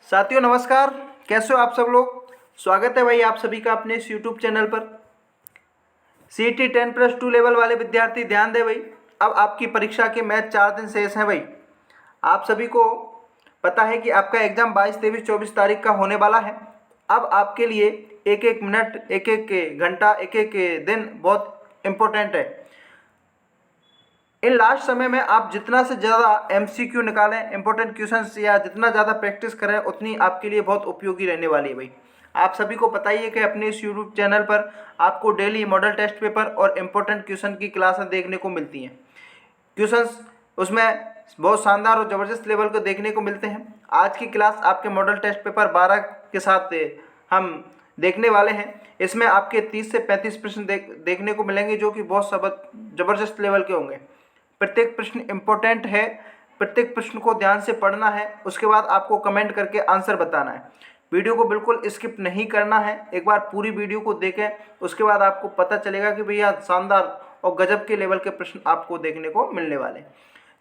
साथियों नमस्कार। कैसे हो आप सब लोग। स्वागत है भाई आप सभी का अपने इस यूट्यूब चैनल पर। CET 10+2 लेवल वाले विद्यार्थी ध्यान दें भाई, अब आपकी परीक्षा के मैथ 4 दिन शेष हैं भाई। आप सभी को पता है कि आपका एग्जाम 22, 23, 24 तारीख का होने वाला है। अब आपके लिए एक एक मिनट, एक एक घंटा, एक एक दिन बहुत इम्पोर्टेंट है। इन लास्ट समय में आप जितना से ज़्यादा MCQ निकालें, इंपॉर्टेंट क्वेश्चंस, या जितना ज़्यादा प्रैक्टिस करें उतनी आपके लिए बहुत उपयोगी रहने वाली है भाई। आप सभी को पता ही है कि अपने इस यूट्यूब चैनल पर आपको डेली मॉडल टेस्ट पेपर और इम्पोर्टेंट क्वेश्चन की क्लासें देखने को मिलती हैं। क्वेश्चंस उसमें बहुत शानदार और ज़बरदस्त लेवल को देखने को मिलते हैं। आज की क्लास आपके मॉडल टेस्ट पेपर 12 के साथ हम देखने वाले हैं। इसमें आपके 30 से 35 प्रश्न देखने को मिलेंगे जो कि बहुत ज़बरदस्त लेवल के होंगे। प्रत्येक प्रश्न इम्पोर्टेंट है, प्रत्येक प्रश्न को ध्यान से पढ़ना है, उसके बाद आपको कमेंट करके आंसर बताना है। वीडियो को बिल्कुल स्किप नहीं करना है, एक बार पूरी वीडियो को देखें, उसके बाद आपको पता चलेगा कि भैया शानदार और गजब के लेवल के प्रश्न आपको देखने को मिलने वाले।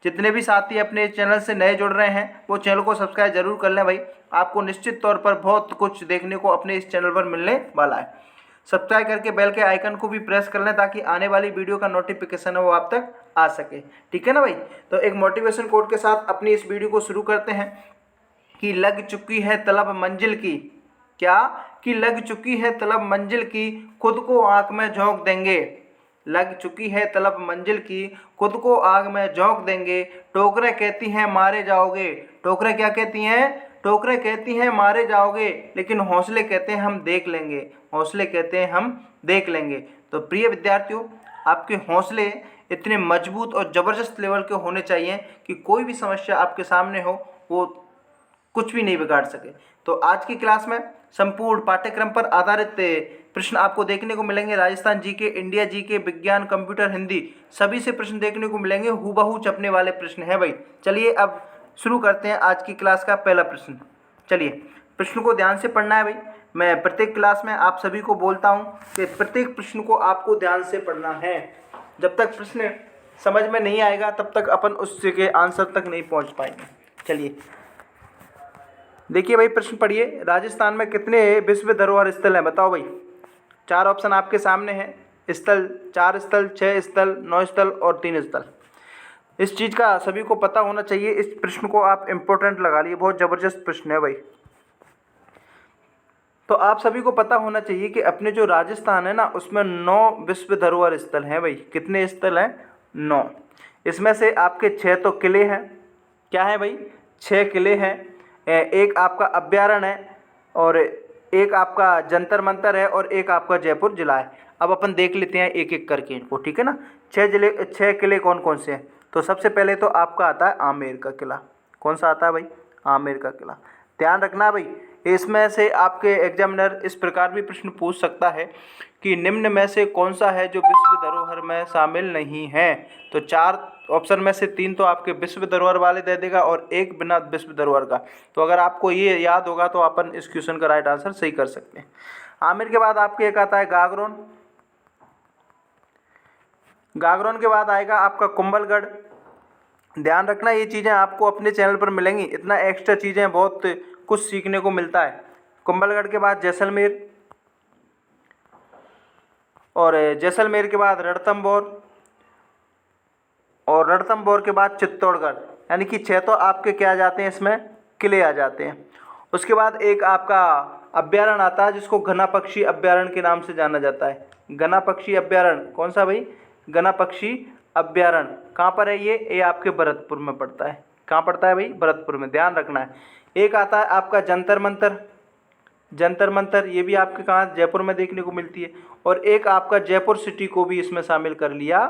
जितने भी साथी अपने चैनल से नए जुड़ रहे हैं वो चैनल को सब्सक्राइब जरूर कर लें भाई। आपको निश्चित तौर पर बहुत कुछ देखने को अपने इस चैनल पर मिलने वाला है। सब्सक्राइब करके बेल के आइकन को भी प्रेस कर लें ताकि आने वाली वीडियो का नोटिफिकेशन है वो आप तक आ सके। ठीक है ना भाई। तो एक मोटिवेशन कोट के साथ अपनी इस वीडियो को शुरू करते हैं कि लग चुकी है तलब मंजिल की। क्या कि लग चुकी है तलब मंजिल की, खुद को आंख में झोंक देंगे। लग चुकी है तलब मंजिल की, खुद को आग में झोंक देंगे। टोकरे कहती हैं मारे जाओगे। टोकरे क्या कहती हैं? टोकरे कहती हैं मारे जाओगे, लेकिन हौसले कहते हैं हम देख लेंगे। हौसले कहते हैं हम देख लेंगे। तो प्रिय विद्यार्थियों, आपके हौसले इतने मजबूत और ज़बरदस्त लेवल के होने चाहिए कि कोई भी समस्या आपके सामने हो वो कुछ भी नहीं बिगाड़ सके। तो आज की क्लास में संपूर्ण पाठ्यक्रम पर आधारित प्रश्न आपको देखने को मिलेंगे। राजस्थान जीके, इंडिया जीके, विज्ञान, कंप्यूटर, हिंदी, सभी से प्रश्न देखने को मिलेंगे। हूबहू छपने वाले प्रश्न हैं भाई। चलिए अब शुरू करते हैं आज की क्लास का पहला प्रश्न। चलिए प्रश्न को ध्यान से पढ़ना है भाई। मैं प्रत्येक क्लास में आप सभी को बोलता हूँ कि प्रत्येक प्रश्न को आपको ध्यान से पढ़ना है। जब तक प्रश्न समझ में नहीं आएगा तब तक अपन उसके आंसर तक नहीं पहुँच पाएंगे। चलिए देखिए भाई, प्रश्न पढ़िए। राजस्थान में कितने विश्व धरोहर स्थल हैं बताओ भाई। 4 ऑप्शन आपके सामने हैं। स्थल 4 स्थल, 6 स्थल, 9 स्थल और 3 स्थल। इस चीज़ का सभी को पता होना चाहिए। इस प्रश्न को आप इम्पोर्टेंट लगा लिए, बहुत ज़बरदस्त प्रश्न है भाई। तो आप सभी को पता होना चाहिए कि अपने जो राजस्थान है ना उसमें 9 विश्व धरोहर स्थल हैं भाई। कितने स्थल हैं? 9। इसमें से आपके 6 तो किले हैं। क्या है भाई? 6 किले हैं। एक आपका अभ्यारण्य है और एक आपका जंतर मंतर है और एक आपका जयपुर जिला है। अब अपन देख लेते हैं एक एक करके इनको, ठीक है ना। 6 किले कौन कौन से हैं? तो सबसे पहले तो आपका आता है आमेर का किला। कौन सा आता है भाई? आमेर का किला। ध्यान रखना भाई, इसमें से आपके एग्जामिनर इस प्रकार भी प्रश्न पूछ सकता है कि निम्न में से कौन सा है जो विश्व धरोहर में शामिल नहीं है। तो 4 ऑप्शन में से 3 तो आपके विश्व धरोहर वाले दे देगा और एक बिना विश्व धरोहर का। तो अगर आपको ये याद होगा तो अपन इस क्वेश्चन का राइट आंसर सही कर सकते हैं। आमेर के बाद आपके एक आता है गागरोन। गागरोन के बाद आएगा आपका कुंभलगढ़। ध्यान रखना ये चीज़ें आपको अपने चैनल पर मिलेंगी। इतना एक्स्ट्रा चीज़ें बहुत कुछ सीखने को मिलता है। कुंभलगढ़ के बाद जैसलमेर और जैसलमेर के बाद रणथंभौर और रणथंभौर के बाद चित्तौड़गढ़। यानी कि 6 तो आपके क्या आ जाते हैं, इसमें किले आ जाते हैं। उसके बाद एक आपका अभ्यारण्य आता है जिसको घना पक्षी अभ्यारण्य के नाम से जाना जाता है। घना पक्षी अभ्यारण्य कौन सा भाई? घना पक्षी अभ्यारण्य। कहाँ पर है ये आपके भरतपुर में पड़ता है। कहाँ पड़ता है भाई? भरतपुर में। ध्यान रखना है। एक आता है आपका जंतर मंतर। जंतर मंतर ये भी आपके कहाँ? जयपुर में देखने को मिलती है। और एक आपका जयपुर सिटी को भी इसमें शामिल कर लिया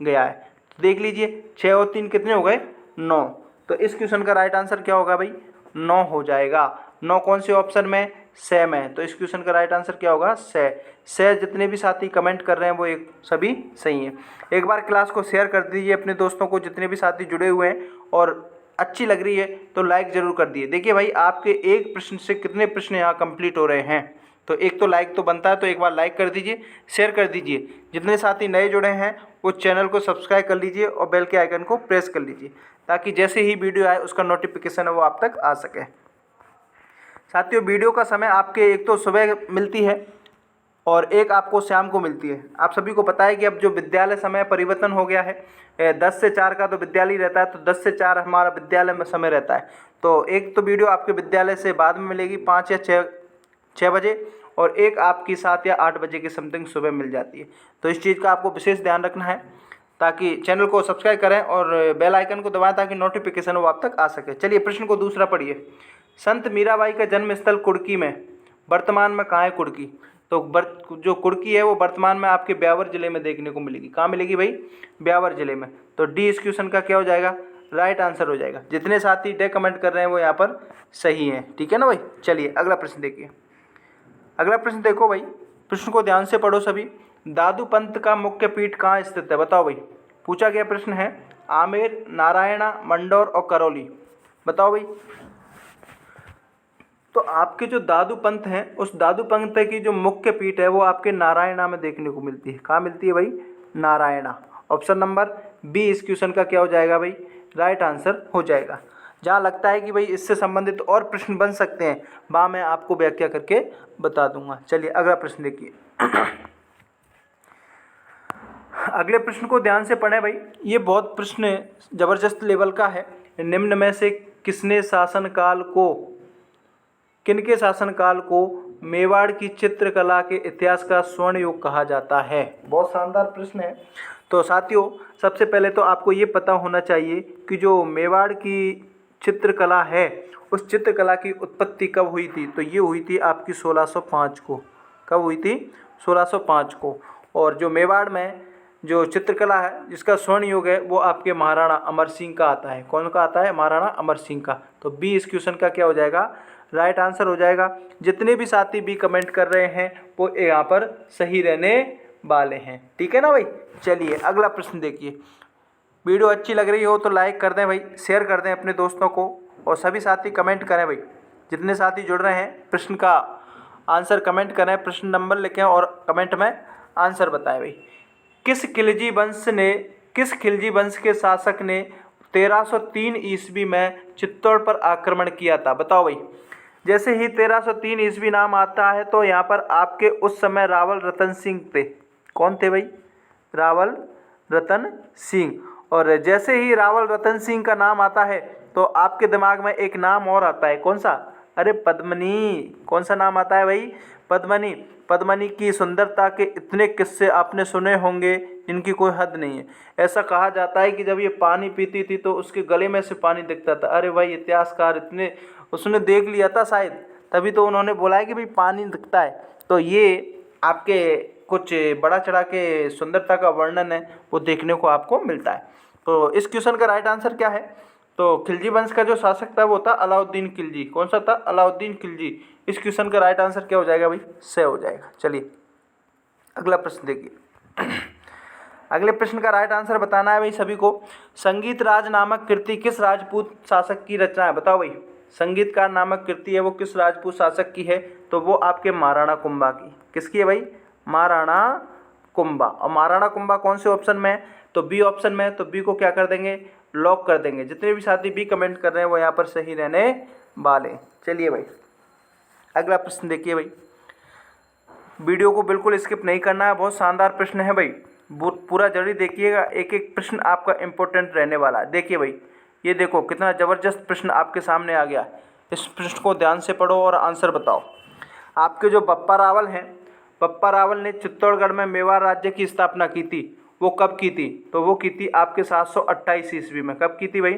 गया है। तो देख लीजिए 6 और 3 कितने हो गए? 9। तो इस क्वेश्चन का राइट आंसर क्या होगा भाई? 9 हो जाएगा। 9 कौन से ऑप्शन में? से में। तो इस क्वेश्चन का राइट आंसर क्या होगा? से। जितने भी साथी कमेंट कर रहे हैं वो एक सभी सही हैं। एक बार क्लास को शेयर कर दीजिए अपने दोस्तों को, जितने भी साथी जुड़े हुए हैं, और अच्छी लग रही है तो लाइक ज़रूर कर दिए। देखिए भाई, आपके एक प्रश्न से कितने प्रश्न यहाँ कंप्लीट हो रहे हैं। तो एक तो लाइक तो बनता है, तो एक बार लाइक कर दीजिए, शेयर कर दीजिए। जितने साथी नए जुड़े हैं वो चैनल को सब्सक्राइब कर लीजिए और बेल के आइकन को प्रेस कर लीजिए ताकि जैसे ही वीडियो आए उसका नोटिफिकेशन है वो आप तक आ सके। साथियों वीडियो का समय आपके एक तो सुबह मिलती है और एक आपको शाम को मिलती है। आप सभी को पता है कि अब जो विद्यालय समय परिवर्तन हो गया है, 10 से 4 का तो विद्यालय रहता है, तो 10 से 4 हमारा विद्यालय में समय रहता है। तो एक तो वीडियो आपके विद्यालय से बाद में मिलेगी 5 या 6 बजे, और एक आपकी 7 या 8 बजे के समथिंग सुबह मिल जाती है। तो इस चीज़ का आपको विशेष ध्यान रखना है, ताकि चैनल को सब्सक्राइब करें और बेल आइकन को दबाएं ताकि नोटिफिकेशन वो आप तक आ सके। चलिए प्रश्न को दूसरा पढ़िए। संत मीराबाई का जन्म स्थल कुड़की में वर्तमान में कहाँ है? कुड़की। तो जो कुड़की है वो वर्तमान में आपके ब्यावर जिले में देखने को मिलेगी। कहाँ मिलेगी भाई? ब्यावर जिले में। तो डी इस क्वेश्चन का क्या हो जाएगा? राइट आंसर हो जाएगा। जितने साथी डे कमेंट कर रहे हैं वो यहाँ पर सही हैं, ठीक है ना भाई। चलिए अगला प्रश्न देखिए। अगला प्रश्न देखो भाई, प्रश्न को ध्यान से पढ़ो सभी। दादू पंथ का मुख्य पीठ कहाँ स्थित है? बताओ भाई। पूछा गया प्रश्न है आमेर, नारायणा, मंडौर और करौली। बताओ भाई। तो आपके जो दादू पंथ हैं, उस दादू पंथ की जो मुख्य पीठ है वो आपके नारायणा में देखने को मिलती है। कहाँ मिलती है भाई? नारायणा। ऑप्शन नंबर बी इस क्वेश्चन का क्या हो जाएगा भाई? राइट आंसर हो जाएगा। जहाँ लगता है कि भाई इससे संबंधित और प्रश्न बन सकते हैं, वहाँ मैं आपको व्याख्या करके बता दूंगा। चलिए अगला प्रश्न देखिए। अगले प्रश्न को ध्यान से पढ़ें भाई। ये बहुत प्रश्न जबरदस्त लेवल का है। निम्न में से किसने शासनकाल को, किनके शासनकाल को मेवाड़ की चित्रकला के इतिहास का स्वर्ण युग कहा जाता है? बहुत शानदार प्रश्न है। तो साथियों सबसे पहले तो आपको ये पता होना चाहिए कि जो मेवाड़ की चित्रकला है, उस चित्रकला की उत्पत्ति कब हुई थी? तो ये हुई थी आपकी 1605 को। कब हुई थी? 1605 को। और जो मेवाड़ में जो चित्रकला है जिसका स्वर्ण युग है वो आपके महाराणा अमर सिंह का आता है। कौन का आता है? महाराणा अमर सिंह का। तो बी इस क्वेश्चन का क्या हो जाएगा? राइट आंसर हो जाएगा। जितने भी साथी बी कमेंट कर रहे हैं वो यहाँ पर सही रहने वाले हैं, ठीक है ना भाई। चलिए अगला प्रश्न देखिए। वीडियो अच्छी लग रही हो तो लाइक कर दें भाई, शेयर कर दें अपने दोस्तों को, और सभी साथी कमेंट करें भाई। जितने साथी जुड़ रहे हैं प्रश्न का आंसर कमेंट करें, प्रश्न नंबर लिखें और कमेंट में आंसर बताएं भाई। किस खिलजी वंश के शासक ने 1303 ईस्वी में चित्तौड़ पर आक्रमण किया था? बताओ भाई। जैसे ही 1303 ईस्वी नाम आता है तो यहाँ पर आपके उस समय रावल रतन सिंह थे। कौन थे भाई? रावल रतन सिंह। और जैसे ही रावल रतन सिंह का नाम आता है तो आपके दिमाग में एक नाम और आता है। कौन सा? अरे पद्मनी। कौन सा नाम आता है भाई? पद्मनी। पद्मनी की सुंदरता के इतने किस्से आपने सुने होंगे जिनकी कोई हद नहीं है। ऐसा कहा जाता है कि जब ये पानी पीती थी तो उसके गले में से पानी दिखता था। अरे भाई इतिहासकार इतने, उसने देख लिया था शायद, तभी तो उन्होंने बोला है कि भाई पानी दिखता है। तो ये आपके कुछ बड़ा चढ़ा के सुंदरता का वर्णन है वो देखने को आपको मिलता है। तो इस क्वेश्चन का राइट आंसर क्या है? तो खिलजी वंश का जो शासक था वो था अलाउद्दीन खिलजी। कौन सा था? अलाउद्दीन खिलजी। इस क्वेश्चन का राइट आंसर क्या हो जाएगा भाई? से हो जाएगा। चलिए अगला प्रश्न देखिए। अगले प्रश्न का राइट आंसर बताना है भाई सभी को। संगीत राज नामक कृति किस राजपूत शासक की रचना है? बताओ भाई। संगीतकार नामक कृति है वो किस राजपूत शासक की है? तो वो आपके महाराणा कुंभा की। किसकी है भाई? महाराणा कुंभा। और महाराणा कुंभा कौन से ऑप्शन में है? तो बी ऑप्शन में है। तो बी को क्या कर देंगे? लॉक कर देंगे। जितने भी साथी बी कमेंट कर रहे हैं वो यहाँ पर सही रहने वाले। चलिए भाई अगला प्रश्न देखिए भाई। वीडियो को बिल्कुल स्किप नहीं करना है, बहुत शानदार प्रश्न है भाई, पूरा जरूरी देखिएगा। एक एक प्रश्न आपका इम्पोर्टेंट रहने वाला है। देखिए भाई, ये देखो कितना ज़बरदस्त प्रश्न आपके सामने आ गया। इस प्रश्न को ध्यान से पढ़ो और आंसर बताओ। आपके जो बप्पा रावल हैं, बप्पा रावल ने चित्तौड़गढ़ में मेवाड़ राज्य की स्थापना की थी। वो कब की थी? तो वो की थी आपके 728 ईस्वी में। कब की थी भाई?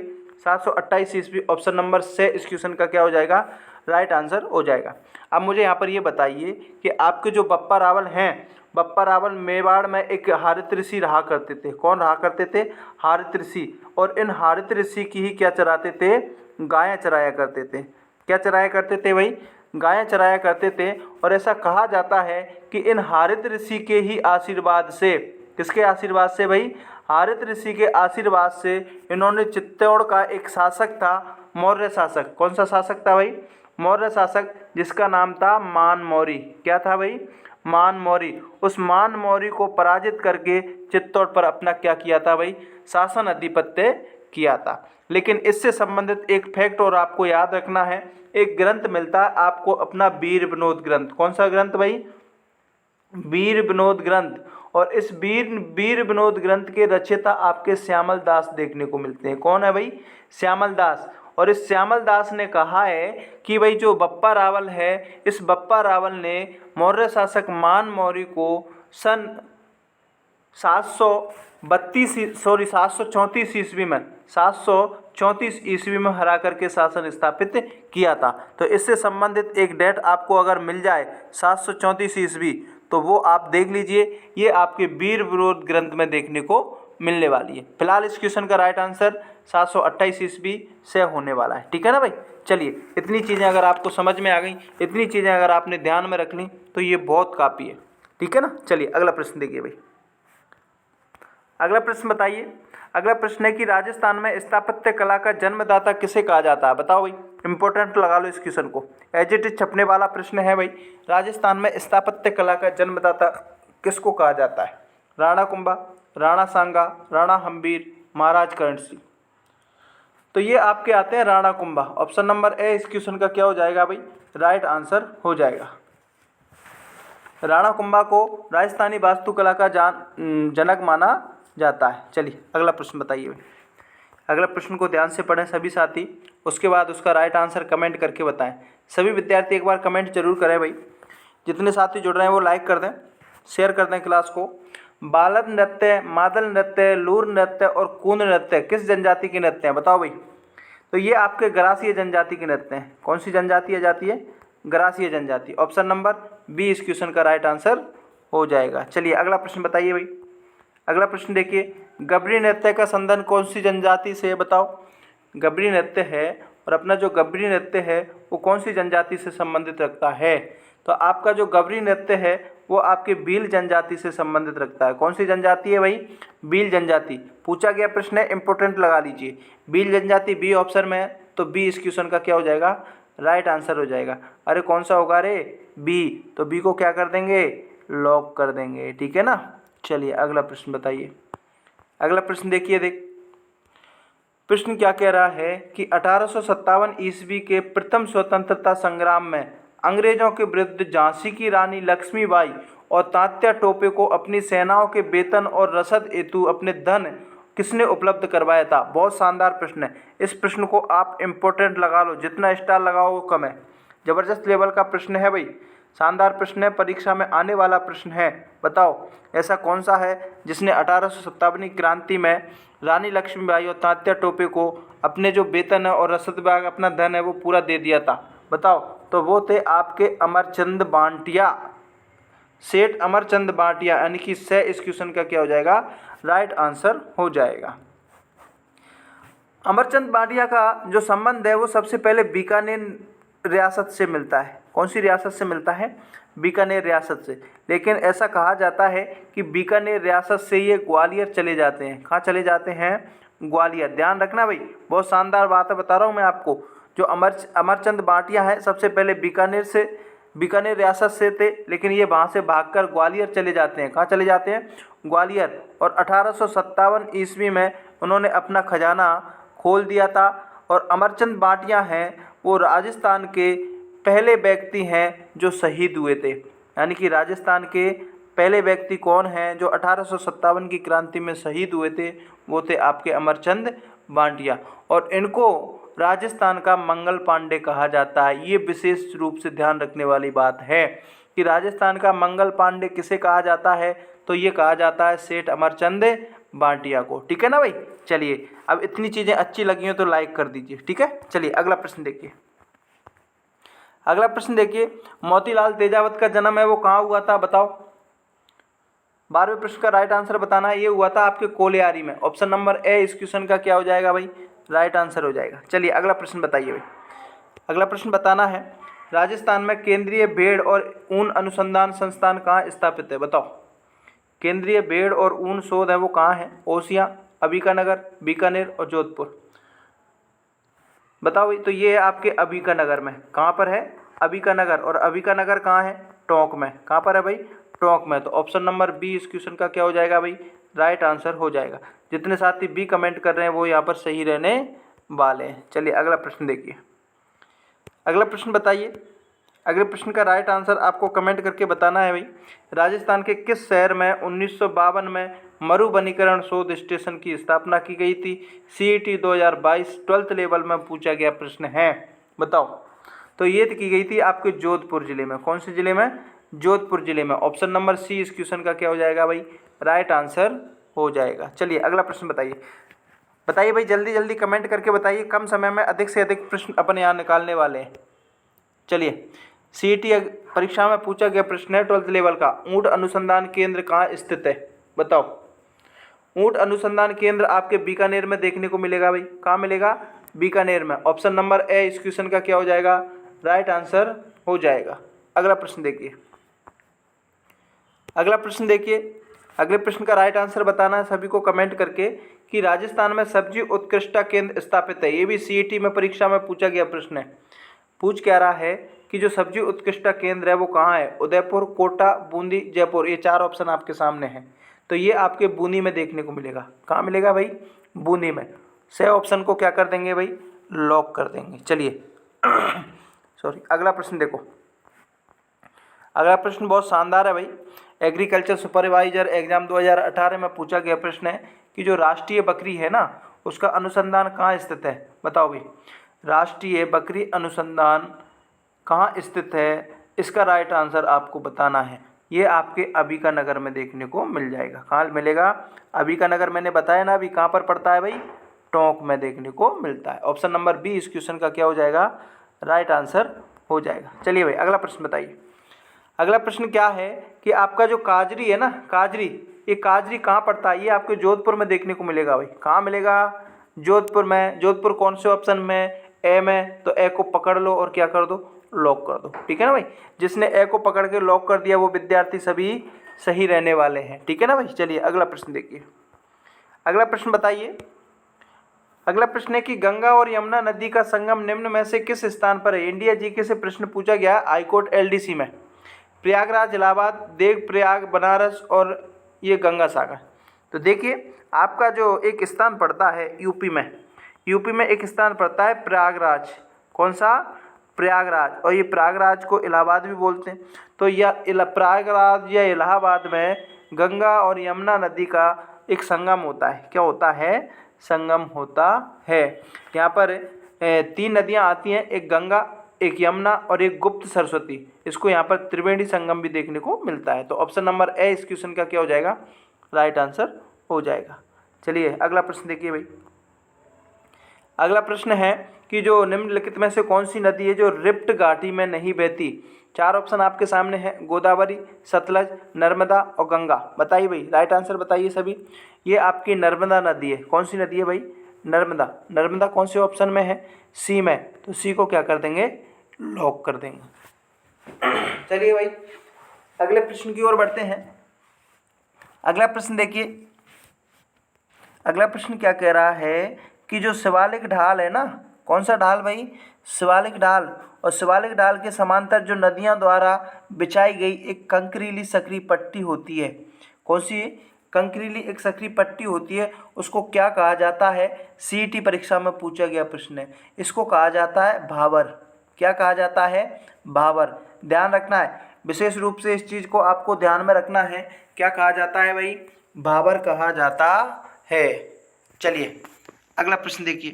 728 ईस्वी। ऑप्शन नंबर से इस क्वेश्चन का क्या हो जाएगा? राइट आंसर हो जाएगा। अब मुझे यहाँ पर ये बताइए कि आपके जो बप्पा रावल हैं, बप्पा रावल मेवाड़ में एक हारित ऋषि रहा करते थे। कौन रहा करते थे? हारित ऋषि। और इन हारित ऋषि की ही क्या चराते थे? गायें चराया करते थे। क्या चराया करते थे भाई? गायें चराया करते थे। और ऐसा कहा जाता है कि इन हारित ऋषि के ही आशीर्वाद से, किसके आशीर्वाद से भाई? हारित ऋषि के आशीर्वाद से इन्होंने चित्तौड़ का एक शासक था, मौर्य शासक। कौन सा शासक था भाई? मौर्य शासक, जिसका नाम था मान मौर्य। क्या था भाई? मान मौर्य। उस मान मौर्य को पराजित करके चित्तौड़ पर अपना क्या किया था भाई? शासन अधिपत्य किया था। लेकिन इससे संबंधित एक फैक्ट और आपको याद रखना है, एक ग्रंथ मिलता है आपको अपना वीर विनोद ग्रंथ। कौन सा ग्रंथ भाई? वीर विनोद ग्रंथ। और इस वीर विनोद ग्रंथ के रचयिता आपके श्यामल दास देखने को मिलते हैं। कौन है भाई? श्यामल दास। और इस श्यामल दास ने कहा है कि भाई जो बप्पा रावल है, इस बप्पा रावल ने मौर्य शासक मान मौर्य को सन 734 ईस्वी में हरा करके शासन स्थापित किया था। तो इससे संबंधित एक डेट आपको अगर मिल जाए 734 ईस्वी, तो वो आप देख लीजिए, ये आपके वीर विनोद ग्रंथ में देखने को मिलने वाली है। फिलहाल इस क्वेश्चन का राइट आंसर 728 ईस्वी से होने वाला है। ठीक है ना भाई? चलिए, इतनी चीज़ें अगर आपको समझ में आ गई, इतनी चीज़ें अगर आपने ध्यान में रख ली, तो ये बहुत काफ़ी है। ठीक है ना? चलिए अगला प्रश्न देखिए भाई। अगला प्रश्न बताइए। अगला प्रश्न है कि राजस्थान में स्थापत्य कला का जन्मदाता किसे कहा जाता है? बताओ भाई, इंपॉर्टेंट लगा लो इस क्वेश्चन को, एज इट इज छपने वाला प्रश्न है भाई। राजस्थान में स्थापत्य कला का जन्मदाता किसको कहा जाता है? राणा कुंभा, राणा सांगा, राणा हम्बीर, महाराज करण सिंह। तो ये आपके आते हैं राणा कुंभा। ऑप्शन नंबर ए इस क्वेश्चन का क्या हो जाएगा भाई? राइट आंसर हो जाएगा। राणा कुंभा को राजस्थानी वास्तुकला का जनक माना जाता है। चलिए अगला प्रश्न बताइए भाई। अगला प्रश्न को ध्यान से पढ़ें सभी साथी, उसके बाद उसका राइट आंसर कमेंट करके बताएं। सभी विद्यार्थी एक बार कमेंट जरूर करें भाई। जितने साथी जुड़ रहे हैं वो लाइक कर दें, शेयर कर दें क्लास को। बालर नृत्य, मादल नृत्य, लूर नृत्य और कून नृत्य किस जनजाति के नृत्य हैं? बताओ भाई। तो ये आपके गरासीय जनजाति के नृत्य हैं। कौन सी जनजाति आ जाती है? गरासीय जनजाति। ऑप्शन नंबर बी इस क्वेश्चन का राइट आंसर हो जाएगा। चलिए अगला प्रश्न बताइए भाई। अगला प्रश्न देखिए, गबरी नृत्य का संबंध कौन सी जनजाति से है? बताओ। गबरी नृत्य है, और अपना जो गबरी नृत्य है वो कौन सी जनजाति से संबंधित रखता है? तो आपका जो गबरी नृत्य है वो आपके भील जनजाति से संबंधित रखता है। कौन सी जनजाति है भाई? भील जनजाति। पूछा गया प्रश्न है, इंपॉर्टेंट लगा लीजिए। भील जनजाति बी ऑप्शन में है, तो बी इस क्वेश्चन का क्या हो जाएगा? राइट आंसर हो जाएगा। अरे कौन सा होगा रे? बी। तो बी को क्या कर देंगे? लॉक कर देंगे। ठीक है ना? चलिए अगला प्रश्न बताइए। अगला प्रश्न देखिए। प्रश्न क्या कह रहा है कि 1857 ईस्वी के प्रथम स्वतंत्रता संग्राम में अंग्रेजों के विरुद्ध झांसी की रानी लक्ष्मीबाई और तात्या टोपे को अपनी सेनाओं के वेतन और रसद हेतु अपने धन किसने उपलब्ध करवाया था? बहुत शानदार प्रश्न है। इस प्रश्न को आप इम्पोर्टेंट लगा लो, जितना स्टार लगाओ वो कम है। जबरदस्त लेवल का प्रश्न है भाई, शानदार प्रश्न है, परीक्षा में आने वाला प्रश्न है। बताओ ऐसा कौन सा है जिसने 1857 क्रांति में रानी लक्ष्मीबाई और तात्या टोपे को अपने जो वेतन है और रसद बैग अपना धन है वो पूरा दे दिया था? बताओ। तो वो थे आपके अमरचंद बांटिया, सेठ अमरचंद बांटिया, यानी कि से इस क्वेश्चन का क्या हो जाएगा? राइट आंसर हो जाएगा। अमरचंद बांटिया का जो संबंध है वो सबसे पहले बीकानेर रियासत से मिलता है। कौन सी रियासत से मिलता है? बीकानेर रियासत से। लेकिन ऐसा कहा जाता है कि बीकानेर रियासत से ये ग्वालियर चले जाते हैं। कहाँ चले जाते हैं? ग्वालियर। ध्यान रखना भाई, बहुत शानदार बात है बता रहा हूँ मैं आपको। जो अमरचंद बांटिया है सबसे पहले बीकानेर रियासत से थे, लेकिन ये वहाँ से भागकर ग्वालियर चले जाते हैं। कहाँ चले जाते हैं? ग्वालियर। और 1857 ईस्वी में उन्होंने अपना खजाना खोल दिया था। और अमरचंद बांटिया हैं वो राजस्थान के पहले व्यक्ति हैं जो शहीद हुए थे। यानी कि राजस्थान के पहले व्यक्ति कौन हैं जो 1857 की क्रांति में शहीद हुए थे? वो थे आपके अमरचंद बांटिया। और इनको राजस्थान का मंगल पांडे कहा जाता है। ये विशेष रूप से ध्यान रखने वाली बात है कि राजस्थान का मंगल पांडे किसे कहा जाता है? तो ये कहा जाता है सेठ अमरचंद बांटिया को। ठीक है ना भाई? चलिए, अब इतनी चीज़ें अच्छी लगी हो तो लाइक कर दीजिए। ठीक है, चलिए अगला प्रश्न देखिए। अगला प्रश्न देखिए, मोतीलाल तेजावत का जन्म है वो कहाँ हुआ था? बताओ। 12वें प्रश्न का राइट आंसर बताना है। ये हुआ था आपके कोलियारी में। ऑप्शन नंबर ए इस क्वेश्चन का क्या हो जाएगा भाई? राइट आंसर हो जाएगा। चलिए अगला प्रश्न बताइए भाई। अगला प्रश्न बताना है, राजस्थान में केंद्रीय भेड़ और ऊन अनुसंधान संस्थान कहाँ स्थापित है? बताओ। केंद्रीय भेड़ और ऊन शोध है वो कहाँ है? ओसियां, अंबिकानगर, बीकानेर और जोधपुर। बताओ भाई। तो ये है आपके अंबिकानगर में। कहाँ पर है? अंबिकानगर। और अंबिकानगर कहाँ है? टोंक में। कहाँ पर है भाई? टोंक में। तो ऑप्शन नंबर बी इस क्वेश्चन का क्या हो जाएगा भाई? राइट आंसर हो जाएगा। जितने साथी बी कमेंट कर रहे हैं वो यहाँ पर सही रहने वाले हैं। चलिए अगला प्रश्न देखिए। अगला प्रश्न बताइए। अगले प्रश्न का राइट आंसर आपको कमेंट करके बताना है भाई। राजस्थान के किस शहर में 1952 में मरुवनीकरण शोध स्टेशन की स्थापना की गई थी? CET 2022 12th लेवल में पूछा गया प्रश्न है, बताओ। तो ये की गई थी आपके जोधपुर जिले में। कौन से जिले में? जोधपुर जिले में। ऑप्शन नंबर सी इस क्वेश्चन का क्या हो जाएगा भाई? राइट आंसर हो जाएगा। चलिए अगला प्रश्न बताइए। बताइए भाई, जल्दी जल्दी कमेंट करके बताइए, कम समय में अधिक से अधिक प्रश्न अपन यहाँ निकालने वाले हैं। चलिए, CET परीक्षा में पूछा गया प्रश्न है 12th लेवल का, ऊंट अनुसंधान केंद्र कहाँ स्थित है? बताओ। ऊंट अनुसंधान केंद्र आपके बीकानेर में देखने को मिलेगा भाई। कहाँ मिलेगा? बीकानेर में। ऑप्शन नंबर ए इस क्वेश्चन का क्या हो जाएगा? राइट आंसर हो जाएगा। अगला प्रश्न देखिए। अगला प्रश्न देखिए। अगले प्रश्न का राइट आंसर बताना है सभी को कमेंट करके कि राजस्थान में सब्जी उत्कृष्टता केंद्र स्थापित है। ये भी CET में परीक्षा में पूछा गया प्रश्न है। पूछ क्या रहा है कि जो सब्जी उत्कृष्टता केंद्र है वो कहाँ है? उदयपुर, कोटा, बूंदी, जयपुर। ये 4 ऑप्शन आपके सामने हैं। तो ये आपके बूंदी में देखने को मिलेगा। कहाँ मिलेगा भाई? बूंदी में। सही ऑप्शन को क्या कर देंगे भाई? लॉक कर देंगे। चलिए सॉरी, अगला प्रश्न देखो। अगला प्रश्न बहुत शानदार है भाई। एग्रीकल्चर सुपरवाइजर एग्जाम 2018 में पूछा गया प्रश्न है कि जो राष्ट्रीय बकरी है ना, उसका अनुसंधान कहाँ स्थित है? बताओ भाई, राष्ट्रीय बकरी अनुसंधान कहाँ स्थित है? इसका राइट आंसर आपको बताना है। ये आपके अंबिकानगर में देखने को मिल जाएगा। कहाँ मिलेगा? अंबिकानगर। मैंने बताया ना अभी कहाँ पर पड़ता है भाई? टोंक में देखने को मिलता है। ऑप्शन नंबर बी इस क्वेश्चन का क्या हो जाएगा? राइट आंसर हो जाएगा। चलिए भाई अगला प्रश्न बताइए। अगला प्रश्न क्या है कि आपका जो काजरी है ना, काजरी, ये काजरी कहाँ पड़ता है? ये आपके जोधपुर में देखने को मिलेगा भाई। कहाँ मिलेगा? जोधपुर में। जोधपुर कौन से ऑप्शन में? ए में। तो ए को पकड़ लो और क्या कर दो? लॉक कर दो। ठीक है ना भाई? जिसने ए को पकड़ के लॉक कर दिया वो विद्यार्थी सभी सही रहने वाले हैं। ठीक है ना भाई? चलिए अगला प्रश्न देखिए। अगला प्रश्न बताइए। अगला प्रश्न है कि गंगा और यमुना नदी का संगम निम्न में से किस स्थान पर है? इंडिया जीके से प्रश्न पूछा गया हाईकोर्ट LDC में। प्रयागराज, इलाहाबाद, देवप्रयाग, बनारस और ये गंगा सागर। तो देखिए आपका जो एक स्थान पड़ता है यूपी में एक स्थान पड़ता है प्रयागराज। कौन सा? प्रयागराज। और ये प्रयागराज को इलाहाबाद भी बोलते हैं। तो यह प्रयागराज या इलाहाबाद में गंगा और यमुना नदी का एक संगम होता है। क्या होता है? संगम होता है। यहाँ पर 3 नदियाँ आती हैं, एक गंगा, एक यमुना और एक गुप्त सरस्वती। इसको यहाँ पर त्रिवेणी संगम भी देखने को मिलता है। तो ऑप्शन नंबर ए इस क्वेश्चन का क्या हो जाएगा? राइट आंसर हो जाएगा। चलिए अगला प्रश्न देखिए भाई। अगला प्रश्न है कि जो निम्नलिखित में से कौन सी नदी है जो रिफ्ट घाटी में नहीं बहती? 4 ऑप्शन आपके सामने हैं, गोदावरी, सतलज, नर्मदा और गंगा। बताइए भाई, राइट आंसर बताइए सभी। ये आपकी नर्मदा नदी है। कौन सी नदी है भाई? नर्मदा। नर्मदा कौन से ऑप्शन में है? सी में। तो सी को क्या कर देंगे? लॉक कर देंगे। चलिए भाई अगले प्रश्न की ओर बढ़ते हैं। अगला प्रश्न देखिए। अगला प्रश्न क्या कह रहा है कि जो शिवालिक ढाल है ना, कौन सा ढाल भाई? शिवालिक ढाल। और शिवालिक ढाल के समांतर जो नदियां द्वारा बिछाई गई एक कंकरीली सकरी पट्टी होती है। कौन सी? कंकरीली एक सकरी पट्टी होती है। उसको क्या कहा जाता है? CET परीक्षा में पूछा गया प्रश्न है। इसको कहा जाता है भावर। क्या कहा जाता है? भावर। ध्यान रखना है, विशेष रूप से इस चीज़ को आपको ध्यान में रखना है। क्या कहा जाता है भाई? भावर कहा जाता है। चलिए अगला प्रश्न देखिए।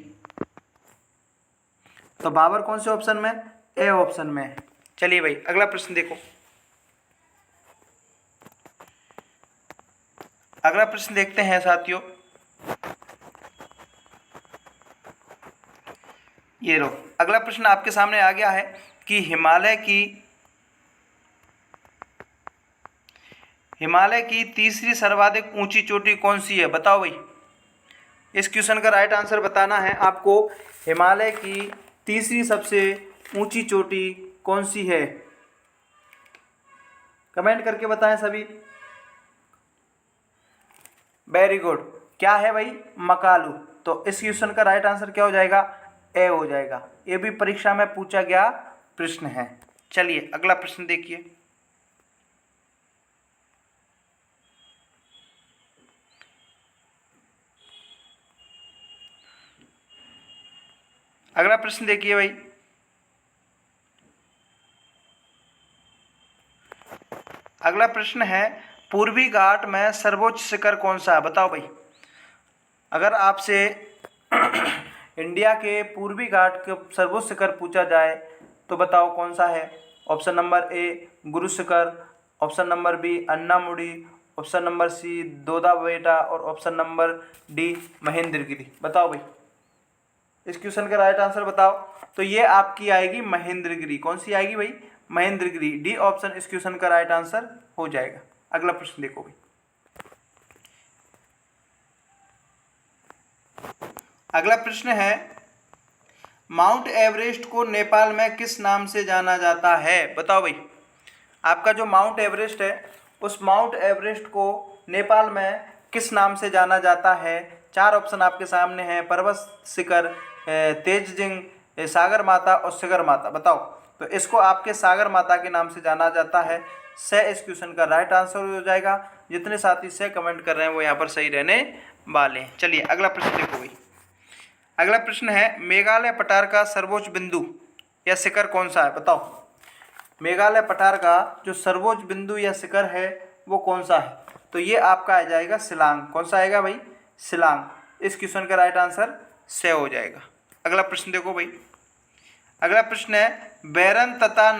तो भावर कौन से ऑप्शन में? ए ऑप्शन में। चलिए भाई अगला प्रश्न देखो। अगला प्रश्न देखते हैं साथियों। ये लो, अगला प्रश्न आपके सामने आ गया है कि हिमालय की तीसरी सर्वाधिक ऊंची चोटी कौन सी है? बताओ भाई। इस क्वेश्चन का राइट आंसर बताना है आपको। हिमालय की तीसरी सबसे ऊंची चोटी कौन सी है? कमेंट करके बताएं सभी। Very good. क्या है भाई? मकालू। तो इस क्वेश्चन का राइट आंसर क्या हो जाएगा? ए हो जाएगा। ये भी परीक्षा में पूछा गया प्रश्न है। चलिए अगला प्रश्न देखिए। अगला प्रश्न देखिए भाई, अगला प्रश्न है पूर्वी घाट में सर्वोच्च शिखर कौन सा है? बताओ भाई। अगर आपसे इंडिया के पूर्वी घाट के सर्वोच्च शिखर पूछा जाए तो बताओ कौन सा है? Option number A Guru Shikhar, option number B Anamudi, option number C Doda Betta और ऑप्शन नंबर डी महेंद्रगिरी। बताओ भाई, इस क्वेश्चन का राइट आंसर बताओ। तो ये आपकी आएगी महेंद्रगिरी। कौन सी आएगी भाई? महेंद्रगिरी। डी ऑप्शन इस क्वेश्चन का राइट आंसर हो जाएगा। अगला प्रश्न देखो भाई, अगला प्रश्न है माउंट एवरेस्ट को नेपाल में किस नाम से जाना जाता है? बताओ भाई। आपका जो माउंट एवरेस्ट है उस माउंट एवरेस्ट को नेपाल में किस नाम से जाना जाता है? चार ऑप्शन आपके सामने हैं, पर्वत शिखर, तेजजिंग, सागर माता और शिखर माता। बताओ। तो इसको आपके सागर माता के नाम से जाना जाता है। से इस क्वेश्चन का राइट आंसर हो जाएगा। जितने साथी से कमेंट कर रहे हैं वो यहाँ पर सही रहने वाले हैं। चलिए अगला प्रश्न देखो भाई, अगला प्रश्न है मेघालय पठार का सर्वोच्च बिंदु या शिखर कौन सा है? बताओ। मेघालय पठार का जो सर्वोच्च बिंदु या शिखर है वो कौन सा है? तो ये आपका आ जाएगा शिलांग। कौन सा आएगा भाई? शिलांग। इस क्वेश्चन का राइट आंसर से हो जाएगा। अगला प्रश्न देखो भाई, अगला प्रश्न है बैरन तथा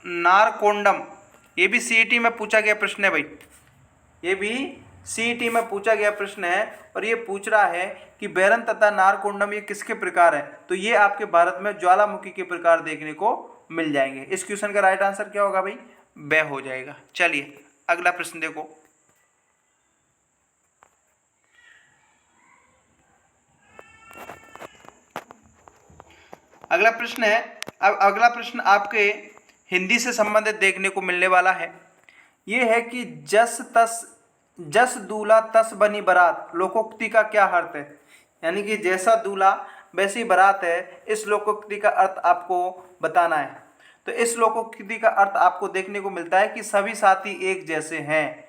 नारकोंडम। ये भी सीईटी में पूछा गया प्रश्न है भाई। ये भी सीईटी में पूछा गया प्रश्न है और ये पूछ रहा है कि बैरन तथा नारकोंडम ये किसके प्रकार हैं? तो ये आपके भारत में ज्वालामुखी के प्रकार देखने को मिल जाएंगे। इस क्वेश्चन का राइट आंसर क्या होगा भाई? ब हो जाएगा। चलिए अगला प्रश्न देखो, अगला प्रश्न है, अब अगला प्रश्न आपके हिंदी से संबंधित देखने को मिलने वाला है। ये है कि जस दूल्हा तस बनी बारात लोकोक्ति का क्या अर्थ है? यानी कि जैसा दूल्हा वैसी बारात है, इस लोकोक्ति का अर्थ आपको बताना है। तो इस लोकोक्ति का अर्थ आपको देखने को मिलता है कि सभी साथी एक जैसे हैं,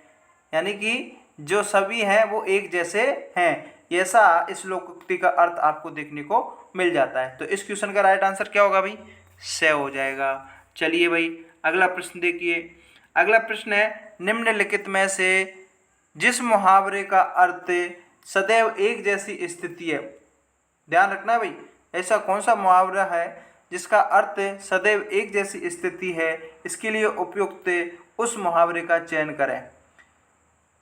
यानी कि जो सभी हैं वो एक जैसे हैं, ऐसा इस लोकोक्ति का अर्थ आपको देखने को मिल जाता है। तो इस क्वेश्चन का राइट आंसर क्या होगा भाई? से हो जाएगा। चलिए भाई अगला प्रश्न देखिए, अगला प्रश्न है निम्नलिखित में से जिस मुहावरे का अर्थ सदैव एक जैसी स्थिति है, ध्यान रखना भाई, ऐसा कौन सा मुहावरा है जिसका अर्थ सदैव एक जैसी स्थिति है? इसके लिए उपयुक्त उस मुहावरे का चयन करें।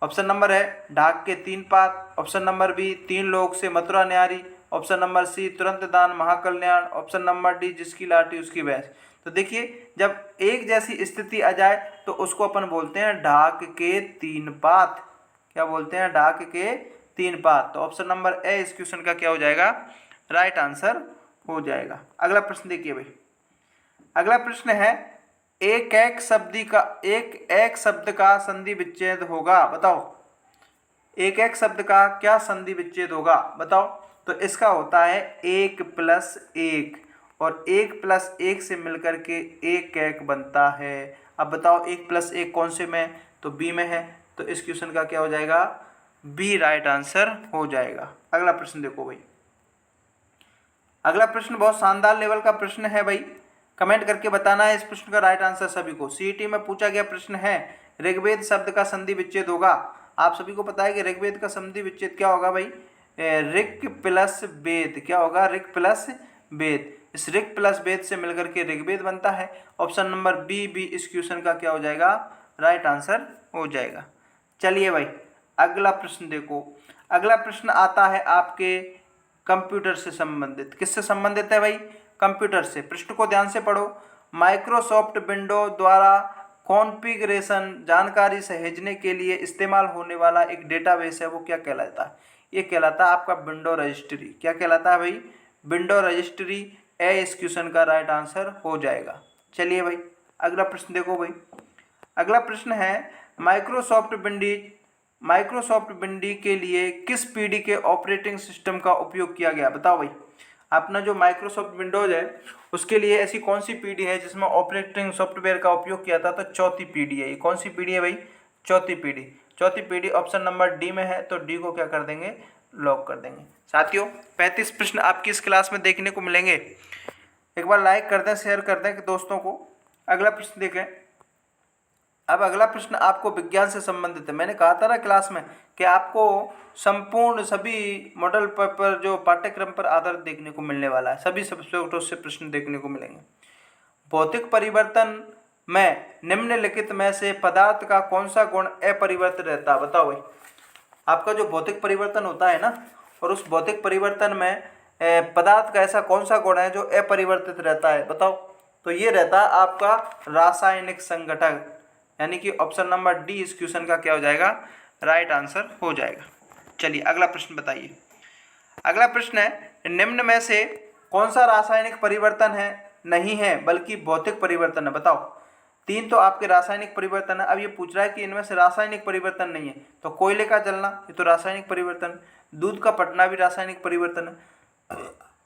ऑप्शन नंबर है ढाक के तीन पात, ऑप्शन नंबर बी तीन लोग से मथुरा न्यारी, ऑप्शन नंबर सी तुरंत दान महाकल्याण, ऑप्शन नंबर डी जिसकी लाठी उसकी भैंस। तो देखिए जब एक जैसी स्थिति आ जाए तो उसको अपन बोलते हैं ढाक के तीन पात। क्या बोलते हैं? ढाक के तीन पात। तो ऑप्शन नंबर ए इस क्वेश्चन का क्या हो जाएगा? राइट आंसर हो जाएगा। अगला प्रश्न देखिए भाई, अगला प्रश्न है एक एक शब्द का संधि विच्छेद होगा। बताओ एक शब्द का क्या संधि विच्छेद होगा? बताओ। तो इसका होता है 1+1 और 1+1 से मिलकर के एक बनता है। अब बताओ 1+1 कौन से में? तो बी में है। तो इस क्वेश्चन का क्या हो जाएगा? बी राइट आंसर हो जाएगा। अगला प्रश्न देखो भाई, अगला प्रश्न बहुत शानदार लेवल का प्रश्न है भाई, कमेंट करके बताना है इस प्रश्न का राइट आंसर सभी को। सीईटी में पूछा गया प्रश्न है ऋग्वेद शब्द का संधि विच्छेद होगा। आप सभी को पता है कि ऋग्वेद का संधि विच्छेद क्या होगा भाई? ऋक प्लस वेद। क्या होगा? ऋक प्लस वेद। इस ऋक प्लस वेद से मिलकर के ऋग्वेद बनता है। ऑप्शन नंबर बी इस क्वेश्चन का क्या हो जाएगा? राइट आंसर हो जाएगा। चलिए भाई अगला प्रश्न देखो, अगला प्रश्न आता है आपके कंप्यूटर से संबंधित। किससे संबंधित है भाई? कंप्यूटर से। प्रश्न को ध्यान से पढ़ो। माइक्रोसॉफ्ट विंडो द्वारा कॉन्फ़िगरेशन जानकारी सहेजने के लिए इस्तेमाल होने वाला एक डेटाबेस है, वो क्या कहलाता है? ये कहलाता है आपका विंडो रजिस्ट्री। क्या कहलाता है भाई? Window registry. ए इस क्वेश्चन का राइट आंसर हो जाएगा। चलिए भाई अगला प्रश्न देखो भाई, अगला प्रश्न है माइक्रोसॉफ्ट विंडो के लिए किस पीढ़ी के ऑपरेटिंग सिस्टम का उपयोग किया गया? बताओ भाई। अपना जो माइक्रोसॉफ्ट विंडोज है उसके लिए ऐसी कौन सी पीढ़ी है जिसमें ऑपरेटिंग सॉफ्टवेयर का उपयोग किया था? तो चौथी पीढ़ी है। ये कौन सी पीढ़ी है भाई? चौथी पीढ़ी। चौथी पीढ़ी ऑप्शन नंबर डी में है, तो डी को क्या कर देंगे? लॉक कर देंगे। साथियों 35 प्रश्न आपकी इस क्लास में देखने को मिलेंगे। एक बार लाइक कर दें, शेयर कर दें कि दोस्तों को। अगला प्रश्न देखें। अब अगला प्रश्न आपको विज्ञान से संबंधित है। मैंने कहा था ना क्लास में कि आपको संपूर्ण सभी मॉडल पेपर जो पाठ्यक्रम पर आधारित देखने को मिलने वाला है, सभी सब्जेक्टों से प्रश्न देखने को मिलेंगे। भौतिक परिवर्तन में निम्नलिखित में से पदार्थ का कौन सा गुण अपरिवर्तित रहता है? बताओ भाई। आपका जो भौतिक परिवर्तन होता है ना, और उस भौतिक परिवर्तन में पदार्थ का ऐसा कौन सा गुण है जो अपरिवर्तित रहता है? बताओ। तो ये रहता है आपका रासायनिक संघटक, यानी कि ऑप्शन नंबर डी इस क्वेश्चन का क्या हो जाएगा? राइट आंसर हो जाएगा। चलिए अगला प्रश्न बताइए। अगला प्रश्न है, निम्न में से कौन सा रासायनिक परिवर्तन है नहीं है बल्कि भौतिक परिवर्तन है? बताओ। 3 तो आपके रासायनिक परिवर्तन है। अब ये पूछ रहा है कि इनमें से रासायनिक परिवर्तन नहीं है, तो कोयले का जलना ये तो रासायनिक परिवर्तन, दूध का फटना भी रासायनिक परिवर्तन है,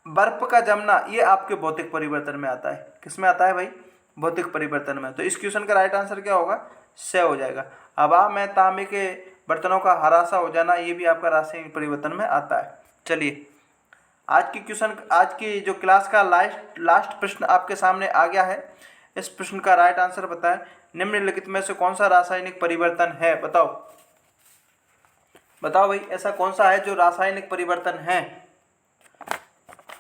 बर्फ का जमना ये आपके भौतिक परिवर्तन में आता है। किस में आता है भाई? भौतिक परिवर्तन में। तो इस क्वेश्चन का राइट आंसर क्या होगा? से हो जाएगा। हवा में तांबे के बर्तनों का हरासा हो जाना ये भी आपका रासायनिक परिवर्तन में आता है। चलिए आज की जो क्लास का लास्ट प्रश्न आपके सामने आ गया है। इस प्रश्न का राइट आंसर बताएं। निम्नलिखित में से कौन सा रासायनिक परिवर्तन है? बताओ भाई, ऐसा कौन सा है जो रासायनिक परिवर्तन है?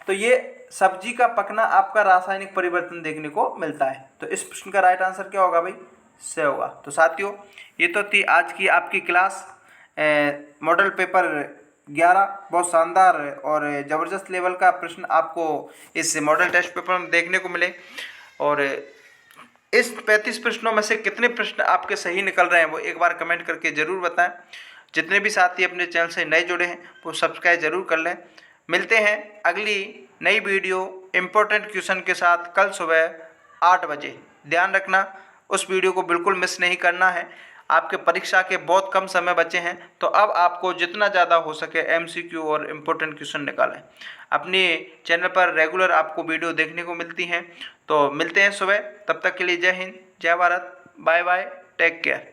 तो ये सब्जी का पकना आपका रासायनिक परिवर्तन देखने को मिलता है। तो इस प्रश्न का राइट आंसर क्या होगा भाई? से होगा। तो साथियों ये तो थी आज की आपकी क्लास मॉडल पेपर 11। बहुत शानदार और ज़बरदस्त लेवल का प्रश्न आपको इस मॉडल टेस्ट पेपर में देखने को मिले। और इस 35 प्रश्नों में से कितने प्रश्न आपके सही निकल रहे हैं वो एक बार कमेंट करके ज़रूर बताएं। जितने भी साथी अपने चैनल से नए जुड़े हैं वो सब्सक्राइब जरूर कर लें। मिलते हैं अगली नई वीडियो इम्पोर्टेंट क्वेश्चन के साथ कल सुबह 8 बजे। ध्यान रखना उस वीडियो को बिल्कुल मिस नहीं करना है। आपके परीक्षा के बहुत कम समय बचे हैं, तो अब आपको जितना ज़्यादा हो सके MCQ और इम्पोर्टेंट क्वेश्चन निकालें। अपने चैनल पर रेगुलर आपको वीडियो देखने को मिलती हैं। तो मिलते हैं सुबह, तब तक के लिए जय हिंद, जय Bharat, bye bye, take care.